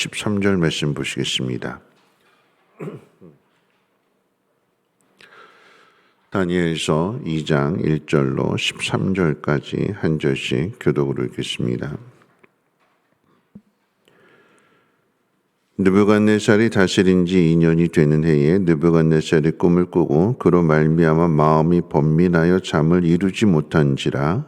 13절 말씀 보시겠습니다. 다니엘서 2장 1절로 13절까지 한 절씩 교독으로 읽겠습니다. 느부갓네살이 다스린 지 2년이 되는 해에 느부갓네살이 꿈을 꾸고 그로 말미암아 마음이 번민하여 잠을 이루지 못한지라.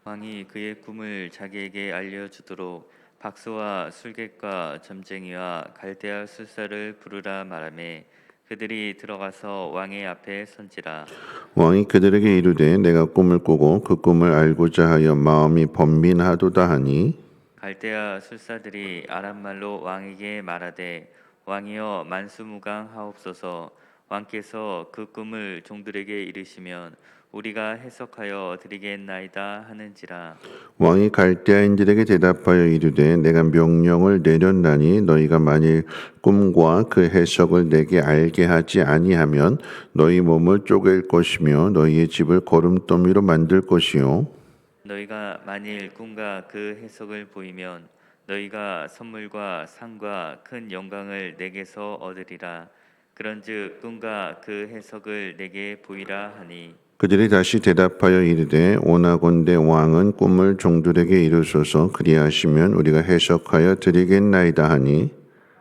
왕이 그의 꿈을 자기에게 알려주도록 박수와 술객과 점쟁이와 갈대아 술사를 부르라 말하매 그들이 들어가서 왕의 앞에 선지라. 왕이 그들에게 이르되 내가 꿈을 꾸고 그 꿈을 알고자 하여 마음이 번민하도다 하니 갈대아 술사들이 아람말로 왕에게 말하되 왕이여 만수무강하옵소서. 왕께서 그 꿈을 종들에게 이르시면 우리가 해석하여 드리겠나이다 하는지라. 왕이 갈대아인들에게 대답하여 이르되 내가 명령을 내렸나니 너희가 만일 꿈과 그 해석을 내게 알게 하지 아니하면 너희 몸을 쪼갤 것이며 너희의 집을 거름더미로 만들 것이요 너희가 만일 꿈과 그 해석을 보이면 너희가 선물과 상과 큰 영광을 내게서 얻으리라. 그런즉 꿈과 그 해석을 내게 보이라 하니 그들이 다시 대답하여 이르되 오나곤대 왕은 꿈을 종들에게 이루소서 그리하시면 우리가 해석하여 드리겠나이다 하니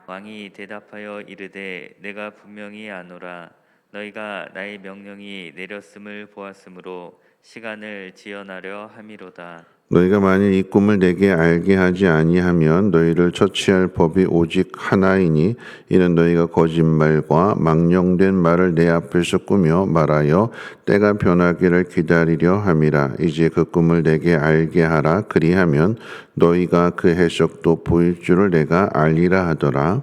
왕이 대답하여 이르되 내가 분명히 아노라. 너희가 나의 명령이 내렸음을 보았으므로 시간을 지연하려 함이로다. 너희가 만일 이 꿈을 내게 알게 하지 아니하면 너희를 처치할 법이 오직 하나이니 이는 너희가 거짓말과 망령된 말을 내 앞에서 꾸며 말하여 때가 변하기를 기다리려 함이라. 이제 그 꿈을 내게 알게 하라. 그리하면 너희가 그 해석도 보일 줄을 내가 알리라 하더라.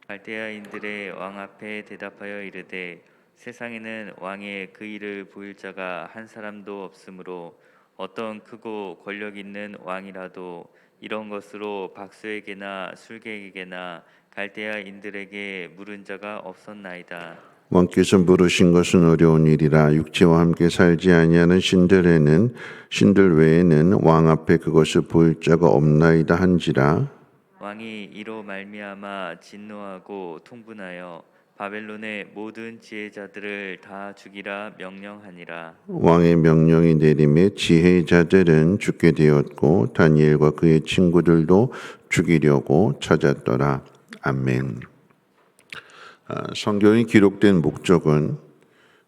갈대아인들의 왕 앞에 대답하여 이르되 세상에는 왕의 그 일을 보일 자가 한 사람도 없으므로 어떤 크고 권력 있는 왕이라도 이런 것으로 박수에게나 술객에게나 갈대아인들에게 물은 자가 없었나이다. 왕께서 물으신 것은 어려운 일이라 육체와 함께 살지 아니하는 신들 외에는 왕 앞에 그것을 보일 자가 없나이다 한지라. 왕이 이로 말미암아 진노하고 통분하여 바벨론의 모든 지혜자들을 다 죽이라 명령하니라. 왕의 명령이 내림에 지혜자들은 죽게 되었고 다니엘과 그의 친구들도 죽이려고 찾았더라. 아멘. 성경이 기록된 목적은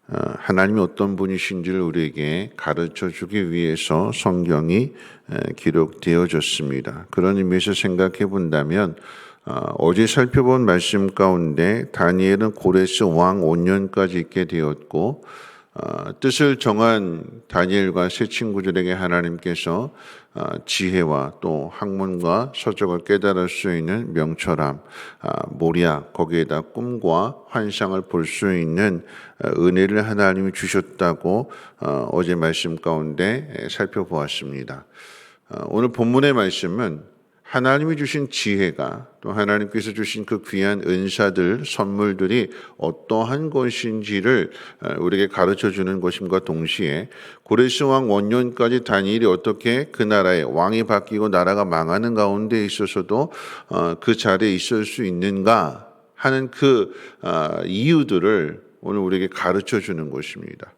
하나님이 어떤 분이신지를 우리에게 가르쳐 주기 위해서 성경이 기록되어졌습니다. 그런 의미에서 생각해 본다면 어제 살펴본 말씀 가운데 다니엘은 고레스 왕 5년까지 있게 되었고 뜻을 정한 다니엘과 세 친구들에게 하나님께서 지혜와 또 학문과 서적을 깨달을 수 있는 명철함, 모략, 거기에다 꿈과 환상을 볼 수 있는 은혜를 하나님이 주셨다고 어제 말씀 가운데 살펴보았습니다. 오늘 본문의 말씀은 하나님이 주신 지혜가 또 하나님께서 주신 그 귀한 은사들, 선물들이 어떠한 것인지를 우리에게 가르쳐 주는 것임과 동시에 고레스 왕 원년까지 다니엘이 어떻게 그 나라의 왕이 바뀌고 나라가 망하는 가운데 있어서도 그 자리에 있을 수 있는가 하는 그 이유들을 오늘 우리에게 가르쳐 주는 것입니다.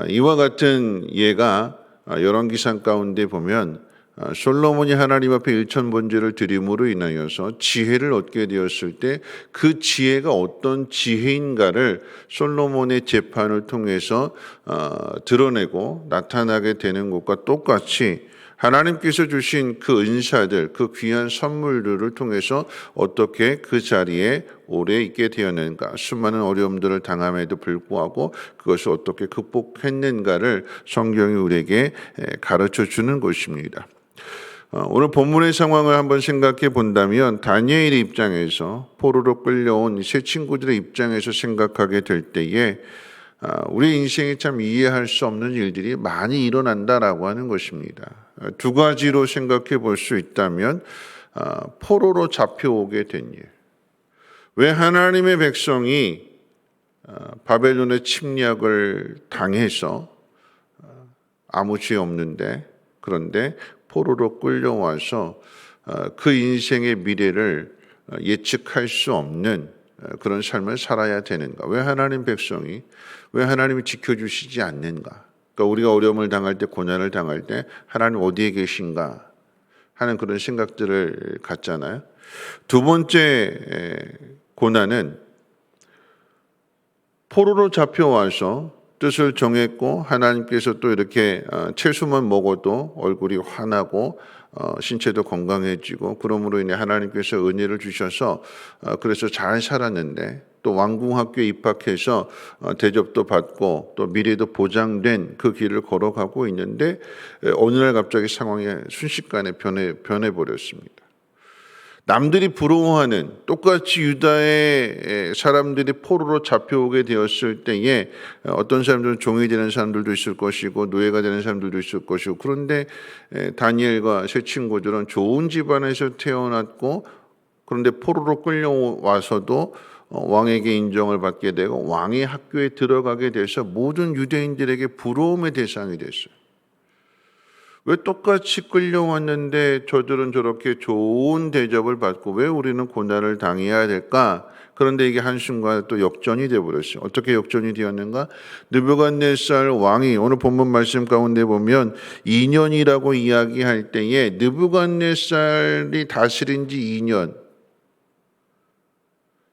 이와 같은 예가 열왕기상 가운데 보면 솔로몬이 하나님 앞에 일천번제를 드림으로 인하여서 지혜를 얻게 되었을 때 그 지혜가 어떤 지혜인가를 솔로몬의 재판을 통해서 드러내고 나타나게 되는 것과 똑같이 하나님께서 주신 그 은사들, 그 귀한 선물들을 통해서 어떻게 그 자리에 오래 있게 되었는가, 수많은 어려움들을 당함에도 불구하고 그것을 어떻게 극복했는가를 성경이 우리에게 가르쳐 주는 것입니다. 오늘 본문의 상황을 한번 생각해 본다면 다니엘의 입장에서 포로로 끌려온 세 친구들의 입장에서 생각하게 될 때에 우리 인생에 참 이해할 수 없는 일들이 많이 일어난다라고 하는 것입니다. 두 가지로 생각해 볼 수 있다면 포로로 잡혀오게 된 일. 왜 하나님의 백성이 바벨론의 침략을 당해서 아무 죄 없는데 그런데 포로로 끌려와서 그 인생의 미래를 예측할 수 없는 그런 삶을 살아야 되는가? 왜 하나님 백성이, 왜 하나님이 지켜주시지 않는가? 그러니까 우리가 어려움을 당할 때, 고난을 당할 때 하나님 어디에 계신가 하는 그런 생각들을 갖잖아요. 두 번째 고난은 포로로 잡혀와서 뜻을 정했고 하나님께서 또 이렇게 채소만 먹어도 얼굴이 환하고 신체도 건강해지고 그러므로 인해 하나님께서 은혜를 주셔서 그래서 잘 살았는데 또 왕궁학교에 입학해서 대접도 받고 또 미래도 보장된 그 길을 걸어가고 있는데 어느 날 갑자기 상황이 순식간에 변해버렸습니다. 남들이 부러워하는 똑같이 유다의 사람들이 포로로 잡혀오게 되었을 때에 어떤 사람들은 종이 되는 사람들도 있을 것이고 노예가 되는 사람들도 있을 것이고 그런데 다니엘과 세 친구들은 좋은 집안에서 태어났고 그런데 포로로 끌려와서도 왕에게 인정을 받게 되고 왕의 학교에 들어가게 돼서 모든 유대인들에게 부러움의 대상이 됐어요. 왜 똑같이 끌려왔는데 저들은 저렇게 좋은 대접을 받고 왜 우리는 고난을 당해야 될까? 그런데 이게 한순간에 또 역전이 되어버렸어요. 어떻게 역전이 되었는가? 느부갓네살 왕이 오늘 본문 말씀 가운데 보면 2년이라고 이야기할 때에 느부갓네살이 다스린 지 2년,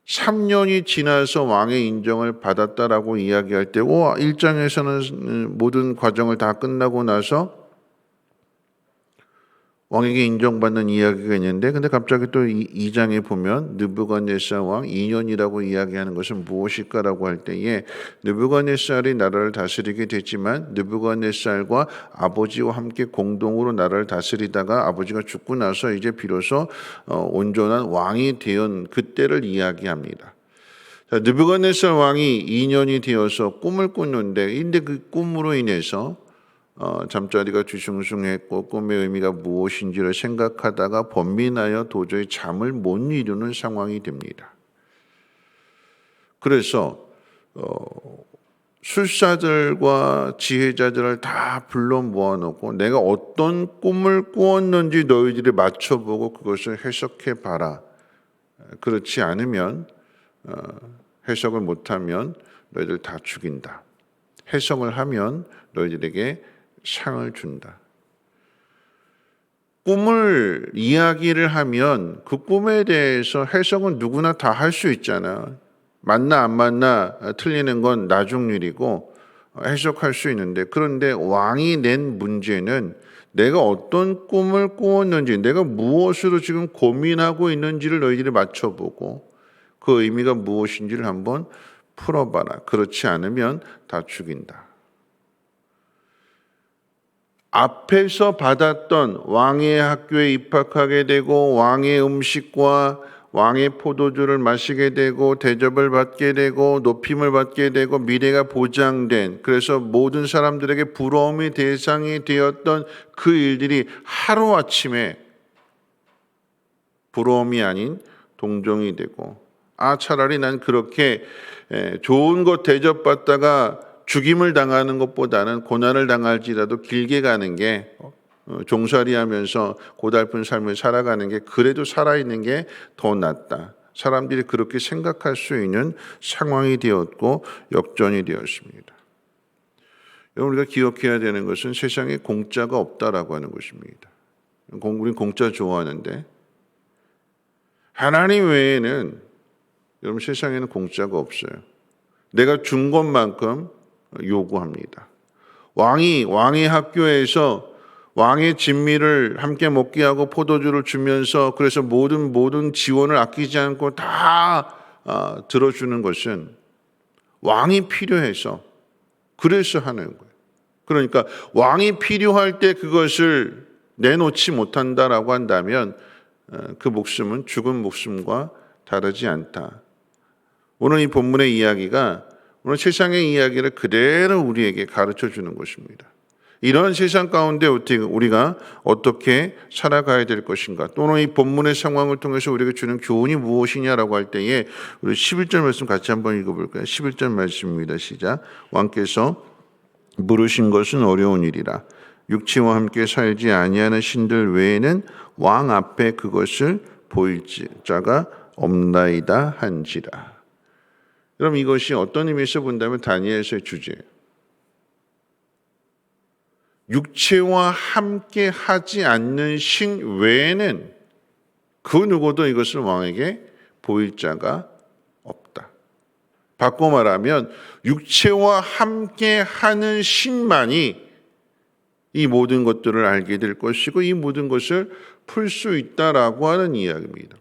3년이 지나서 왕의 인정을 받았다라고 이야기할 때 1장에서는 모든 과정을 다 끝나고 나서 왕에게 인정받는 이야기가 있는데 근데 갑자기 또 2장에 보면 느부갓네살 왕 2년이라고 이야기하는 것은 무엇일까라고 할 때에 느부갓네살이 나라를 다스리게 됐지만 느부갓네살과 아버지와 함께 공동으로 나라를 다스리다가 아버지가 죽고 나서 이제 비로소 온전한 왕이 되은 그때를 이야기합니다. 느부갓네살 왕이 2년이 되어서 꿈을 꿨는데 근데 그 꿈으로 인해서 잠자리가 뒤숭숭했고 꿈의 의미가 무엇인지를 생각하다가 번민하여 도저히 잠을 못 이루는 상황이 됩니다. 그래서 술사들과 지혜자들을 다 불러 모아놓고 내가 어떤 꿈을 꾸었는지 너희들이 맞춰보고 그것을 해석해 봐라. 그렇지 않으면 해석을 못하면 너희들 다 죽인다. 해석을 하면 너희들에게 상을 준다. 꿈을 이야기를 하면 그 꿈에 대해서 해석은 누구나 다 할 수 있잖아. 맞나 안 맞나 틀리는 건 나중 일이고 해석할 수 있는데 그런데 왕이 낸 문제는 내가 어떤 꿈을 꾸었는지 내가 무엇으로 지금 고민하고 있는지를 너희들이 맞춰보고 그 의미가 무엇인지를 한번 풀어봐라. 그렇지 않으면 다 죽인다. 앞에서 받았던 왕의 학교에 입학하게 되고 왕의 음식과 왕의 포도주를 마시게 되고 대접을 받게 되고 높임을 받게 되고 미래가 보장된 그래서 모든 사람들에게 부러움의 대상이 되었던 그 일들이 하루아침에 부러움이 아닌 동정이 되고 차라리 난 그렇게 좋은 것 대접받다가 죽임을 당하는 것보다는 고난을 당할지라도 길게 가는 게 종살이하면서 고달픈 삶을 살아가는 게 그래도 살아있는 게 더 낫다. 사람들이 그렇게 생각할 수 있는 상황이 되었고 역전이 되었습니다. 여러분 우리가 기억해야 되는 것은 세상에 공짜가 없다라고 하는 것입니다. 우리는 공짜 좋아하는데 하나님 외에는 여러분 세상에는 공짜가 없어요. 내가 준 것만큼 요구합니다. 왕의 학교에서 왕의 진미를 함께 먹게 하고 포도주를 주면서 그래서 모든 지원을 아끼지 않고 다 들어주는 것은 왕이 필요해서 그래서 하는 거예요. 그러니까 왕이 필요할 때 그것을 내놓지 못한다라고 한다면 그 목숨은 죽은 목숨과 다르지 않다. 오늘 이 본문의 이야기가 오늘 세상의 이야기를 그대로 우리에게 가르쳐 주는 것입니다. 이런 세상 가운데 우리가 어떻게 살아가야 될 것인가 또는 이 본문의 상황을 통해서 우리에게 주는 교훈이 무엇이냐라고 할 때에 우리 11절 말씀 같이 한번 읽어볼까요? 11절 말씀입니다. 시작. 왕께서 물으신 것은 어려운 일이라 육체와 함께 살지 아니하는 신들 외에는 왕 앞에 그것을 보일 자가 없나이다 한지라. 그럼 이것이 어떤 의미에서 본다면 다니엘서의 주제예요. 육체와 함께 하지 않는 신 외에는 그 누구도 이것을 왕에게 보일 자가 없다. 바꿔 말하면 육체와 함께 하는 신만이 이 모든 것들을 알게 될 것이고 이 모든 것을 풀 수 있다라고 하는 이야기입니다.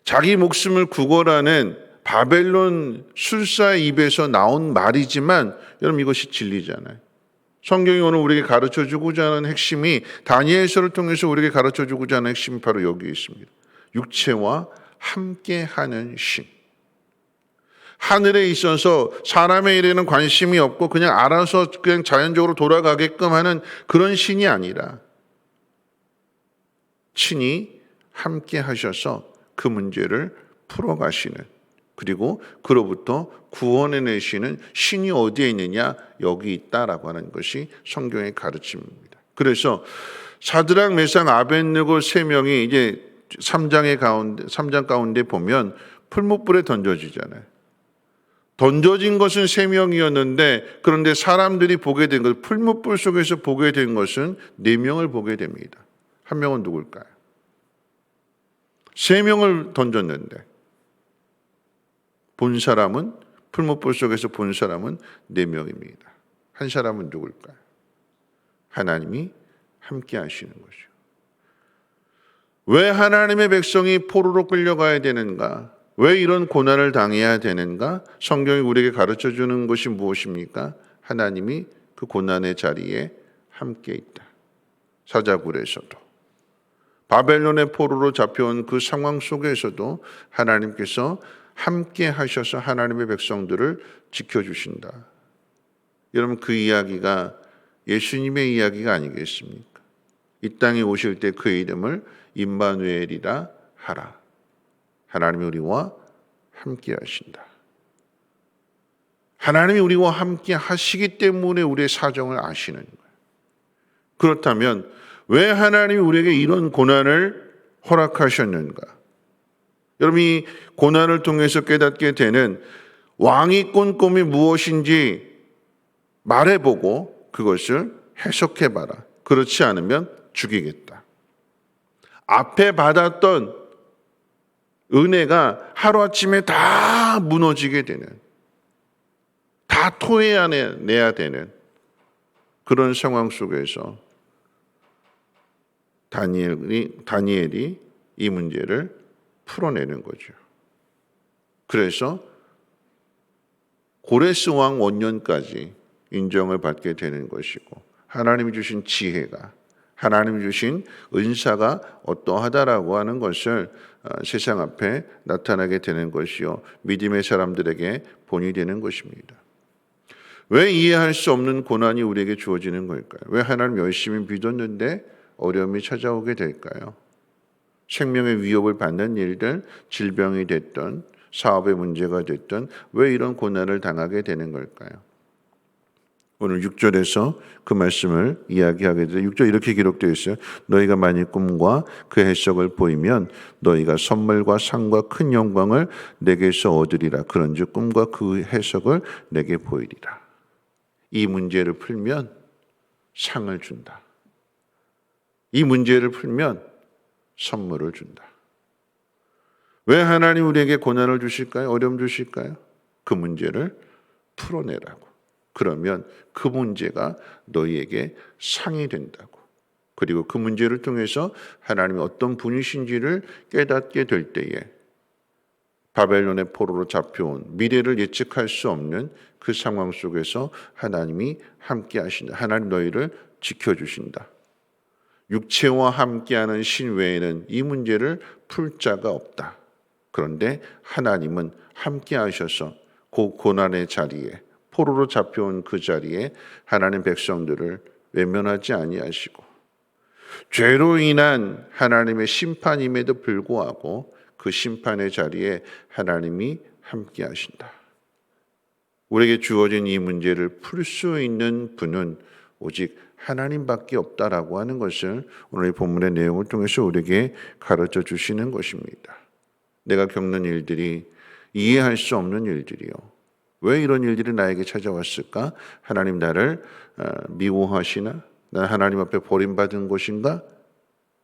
자기 목숨을 구걸하는 바벨론 술사의 입에서 나온 말이지만 여러분 이것이 진리잖아요. 성경이 오늘 우리에게 가르쳐주고자 하는 핵심이 다니엘서를 통해서 우리에게 가르쳐주고자 하는 핵심이 바로 여기에 있습니다. 육체와 함께하는 신. 하늘에 있어서 사람의 일에는 관심이 없고 그냥 알아서 그냥 자연적으로 돌아가게끔 하는 그런 신이 아니라 친히 함께 하셔서 그 문제를 풀어가시는 그리고 그로부터 구원해내시는 신이 어디에 있느냐? 여기 있다라고 하는 것이 성경의 가르침입니다. 그래서 사드락, 메삭, 아벳느고 세 명이 이제 3장 가운데 보면 풀무불에 던져지잖아요. 던져진 것은 세 명이었는데 그런데 사람들이 보게 된 것, 풀무불 속에서 보게 된 것은 4명을 보게 됩니다. 한 명은 누굴까요? 3명을 던졌는데 본 사람은 풀무불 속에서 본 사람은 4명입니다. 한 사람은 누굴까요? 하나님이 함께 하시는 것이죠. 왜 하나님의 백성이 포로로 끌려가야 되는가? 왜 이런 고난을 당해야 되는가? 성경이 우리에게 가르쳐주는 것이 무엇입니까? 하나님이 그 고난의 자리에 함께 있다. 사자굴에서도 바벨론의 포로로 잡혀온 그 상황 속에서도 하나님께서 함께 하셔서 하나님의 백성들을 지켜주신다. 여러분 그 이야기가 예수님의 이야기가 아니겠습니까? 이 땅에 오실 때 그의 이름을 임마누엘이라 하라. 하나님이 우리와 함께 하신다. 하나님이 우리와 함께 하시기 때문에 우리의 사정을 아시는 거예요. 그렇다면 왜 하나님이 우리에게 이런 고난을 허락하셨는가? 여러분 이 고난을 통해서 깨닫게 되는 왕이 꾼 꿈이 무엇인지 말해보고 그것을 해석해봐라. 그렇지 않으면 죽이겠다. 앞에 받았던 은혜가 하루아침에 다 무너지게 되는, 다 토해내야 되는 그런 상황 속에서 다니엘이 이 문제를 풀어내는 거죠. 그래서 고레스 왕 원년까지 인정을 받게 되는 것이고 하나님이 주신 지혜가 하나님이 주신 은사가 어떠하다라고 하는 것을 세상 앞에 나타나게 되는 것이요 믿음의 사람들에게 본이 되는 것입니다. 왜 이해할 수 없는 고난이 우리에게 주어지는 걸까요? 왜 하나님 열심히 믿었는데 어려움이 찾아오게 될까요? 생명의 위협을 받는 일들, 질병이 됐던 사업의 문제가 됐던 왜 이런 고난을 당하게 되는 걸까요? 오늘 6절에서 그 말씀을 이야기하게 되는데 6절 이렇게 기록되어 있어요. 너희가 만일 꿈과 그 해석을 보이면 너희가 선물과 상과 큰 영광을 내게서 얻으리라. 그런즉 꿈과 그 해석을 내게 보이리라. 이 문제를 풀면 상을 준다. 이 문제를 풀면 선물을 준다. 왜 하나님 우리에게 고난을 주실까요? 어려움 주실까요? 그 문제를 풀어내라고. 그러면 그 문제가 너희에게 상이 된다고. 그리고 그 문제를 통해서 하나님이 어떤 분이신지를 깨닫게 될 때에 바벨론의 포로로 잡혀온 미래를 예측할 수 없는 그 상황 속에서 하나님이 함께 하신다. 하나님 너희를 지켜주신다. 육체와 함께하는 신 외에는 이 문제를 풀 자가 없다. 그런데 하나님은 함께 하셔서 그 고난의 자리에 포로로 잡혀온 그 자리에 하나님 백성들을 외면하지 아니하시고 죄로 인한 하나님의 심판임에도 불구하고 그 심판의 자리에 하나님이 함께 하신다. 우리에게 주어진 이 문제를 풀 수 있는 분은 오직 하나님밖에 없다라고 하는 것을 오늘 이 본문의 내용을 통해서 우리에게 가르쳐 주시는 것입니다. 내가 겪는 일들이 이해할 수 없는 일들이요. 왜 이런 일들이 나에게 찾아왔을까? 하나님 나를 미워하시나? 난 하나님 앞에 버림받은 것인가?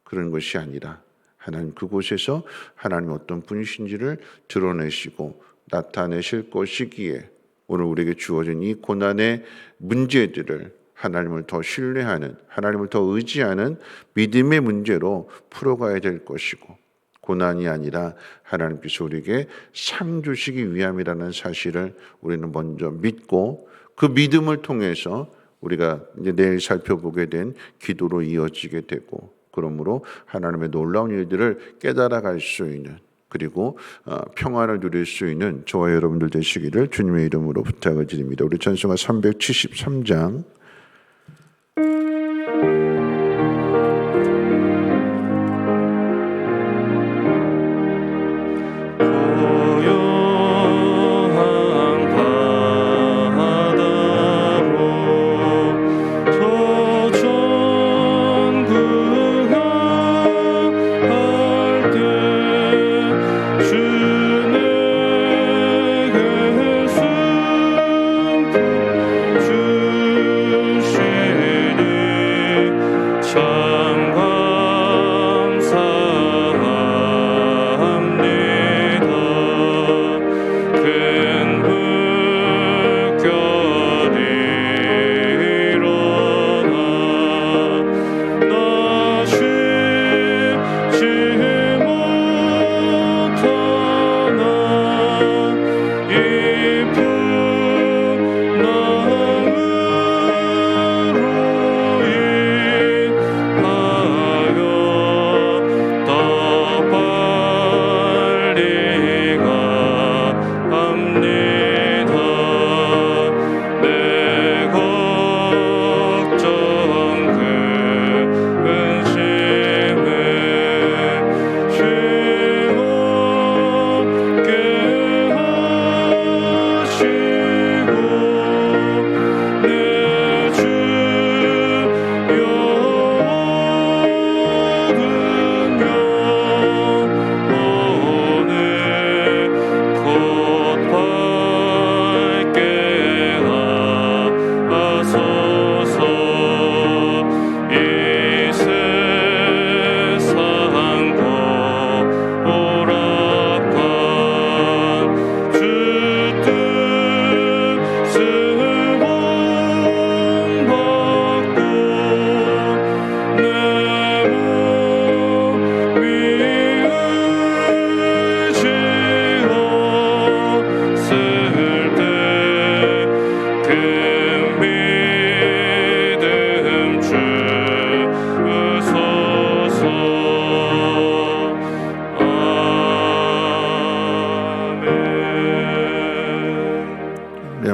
그런 것이 아니라 하나님 그곳에서 하나님 어떤 분이신지를 드러내시고 나타내실 것이기에 오늘 우리에게 주어진 이 고난의 문제들을 하나님을 더 신뢰하는, 하나님을 더 의지하는 믿음의 문제로 풀어가야 될 것이고, 고난이 아니라 하나님께서 우리에게 상 주시기 위함이라는 사실을 우리는 먼저 믿고, 그 믿음을 통해서 우리가 이제 내일 살펴보게 된 기도로 이어지게 되고, 그러므로 하나님의 놀라운 일들을 깨달아갈 수 있는, 그리고 평안을 누릴 수 있는 저와 여러분들 되시기를 주님의 이름으로 부탁을 드립니다. 우리 찬송가 373장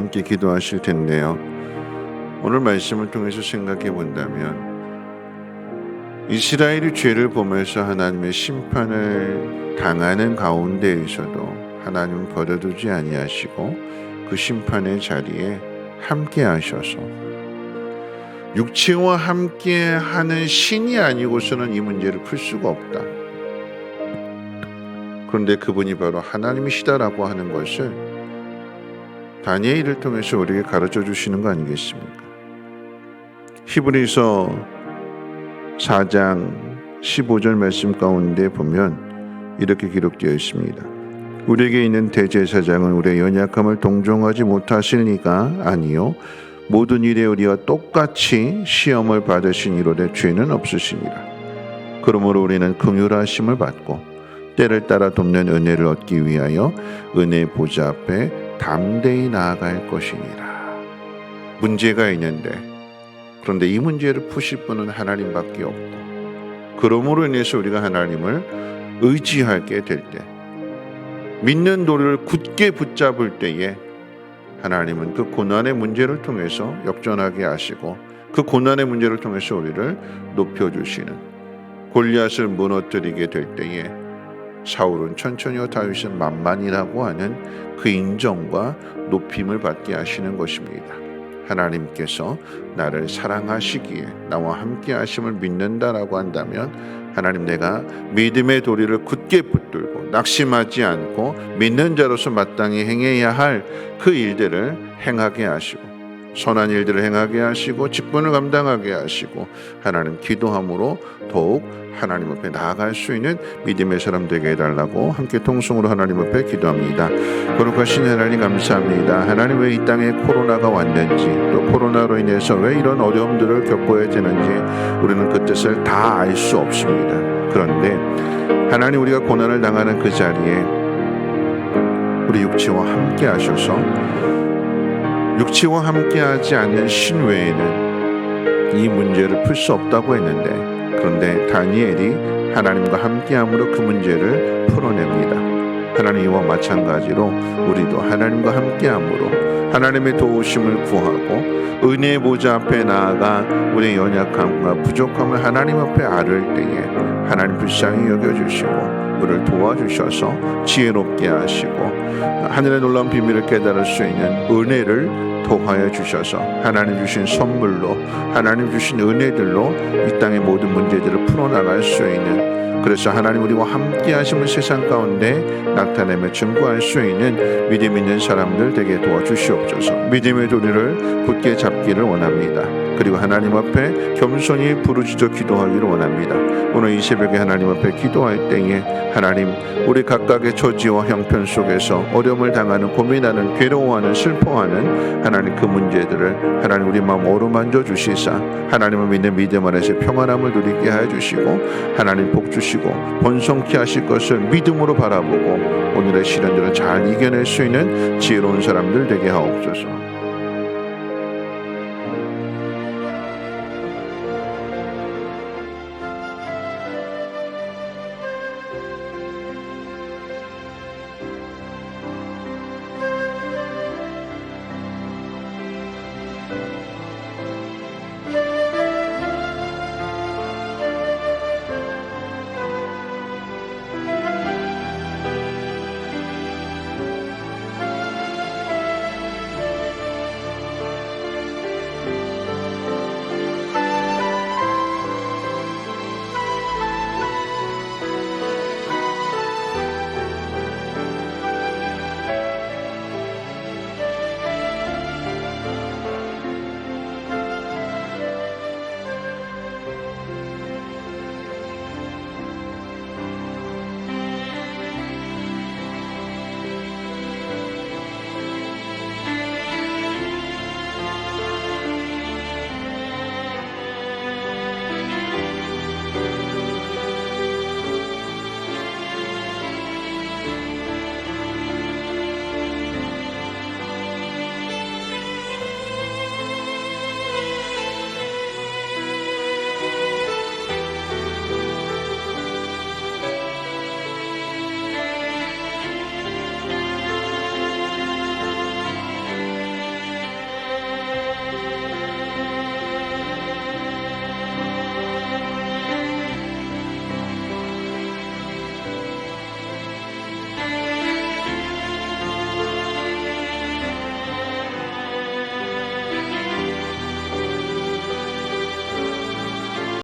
함께 기도하실 텐데요. 오늘 말씀을 통해서 생각해 본다면 이스라엘이 죄를 범해서 하나님의 심판을 당하는 가운데에서도 하나님은 버려두지 아니하시고 그 심판의 자리에 함께 하셔서 육체와 함께 하는 신이 아니고서는 이 문제를 풀 수가 없다. 그런데 그분이 바로 하나님이시다라고 하는 것을 다니엘을 통해서 우리에게 가르쳐 주시는 거 아니겠습니까? 히브리서 4장 15절 말씀 가운데 보면 이렇게 기록되어 있습니다. 우리에게 있는 대제사장은 우리의 연약함을 동정하지 못하실 리가 아니요 모든 일에 우리와 똑같이 시험을 받으신 이로되 죄는 없으시니라. 그러므로 우리는 긍휼하심을 받고 때를 따라 돕는 은혜를 얻기 위하여 은혜 보좌 앞에 담대히 나아갈 것이니라. 문제가 있는데 그런데 이 문제를 푸실 분은 하나님밖에 없고 그러므로 인해서 우리가 하나님을 의지하게 될 때 믿는 도리를 굳게 붙잡을 때에 하나님은 그 고난의 문제를 통해서 역전하게 하시고 그 고난의 문제를 통해서 우리를 높여주시는 골리앗을 무너뜨리게 될 때에 사울은 천천히요 다윗은 만만이라고 하는 그 인정과 높임을 받게 하시는 것입니다. 하나님께서 나를 사랑하시기에 나와 함께 하심을 믿는다라고 한다면 하나님, 내가 믿음의 도리를 굳게 붙들고 낙심하지 않고 믿는 자로서 마땅히 행해야 할 그 일들을 행하게 하시고 선한 일들을 행하게 하시고 직분을 감당하게 하시고 하나님 기도함으로 더욱 하나님 앞에 나아갈 수 있는 믿음의 사람 되게 해달라고 함께 통성으로 하나님 앞에 기도합니다. 거룩하신 하나님 감사합니다. 하나님, 왜 이 땅에 코로나가 왔는지 또 코로나로 인해서 왜 이런 어려움들을 겪어야 되는지 우리는 그 뜻을 다 알 수 없습니다. 그런데 하나님, 우리가 고난을 당하는 그 자리에 우리 육체와 함께 하셔서 육체와 함께하지 않는 신 외에는 이 문제를 풀 수 없다고 했는데, 그런데 다니엘이 하나님과 함께함으로 그 문제를 풀어냅니다. 하나님, 이와 마찬가지로 우리도 하나님과 함께함으로 하나님의 도우심을 구하고 은혜의 보좌 앞에 나아가 우리의 연약함과 부족함을 하나님 앞에 아를 때에 하나님 불쌍히 여겨주시고 우리를 도와주셔서 지혜롭게 하시고 하늘의 놀라운 비밀을 깨달을 수 있는 은혜를 더하여 주셔서 하나님 주신 선물로 하나님 주신 은혜들로 이 땅의 모든 문제들을 풀어나갈 수 있는, 그래서 하나님 우리와 함께 하심을 세상 가운데 나타내며 증거할 수 있는 믿음 있는 사람들 되게 도와주시옵소서. 믿음의 도리를 굳게 잡기를 원합니다. 그리고 하나님 앞에 겸손히 부르짖어 기도하기를 원합니다. 오늘 이 새벽에 하나님 앞에 기도할 때에 하나님, 우리 각각의 처지와 형편 속에서 어려움을 당하는, 고민하는, 괴로워하는, 슬퍼하는 하나님 그 문제들을 하나님 우리 마음 어루만져 주시사 하나님을 믿는 믿음 안에서 평안함을 누리게 하여 주시고 하나님 복 주시고 번성케 하실 것을 믿음으로 바라보고 오늘의 시련들을 잘 이겨낼 수 있는 지혜로운 사람들 되게 하옵소서.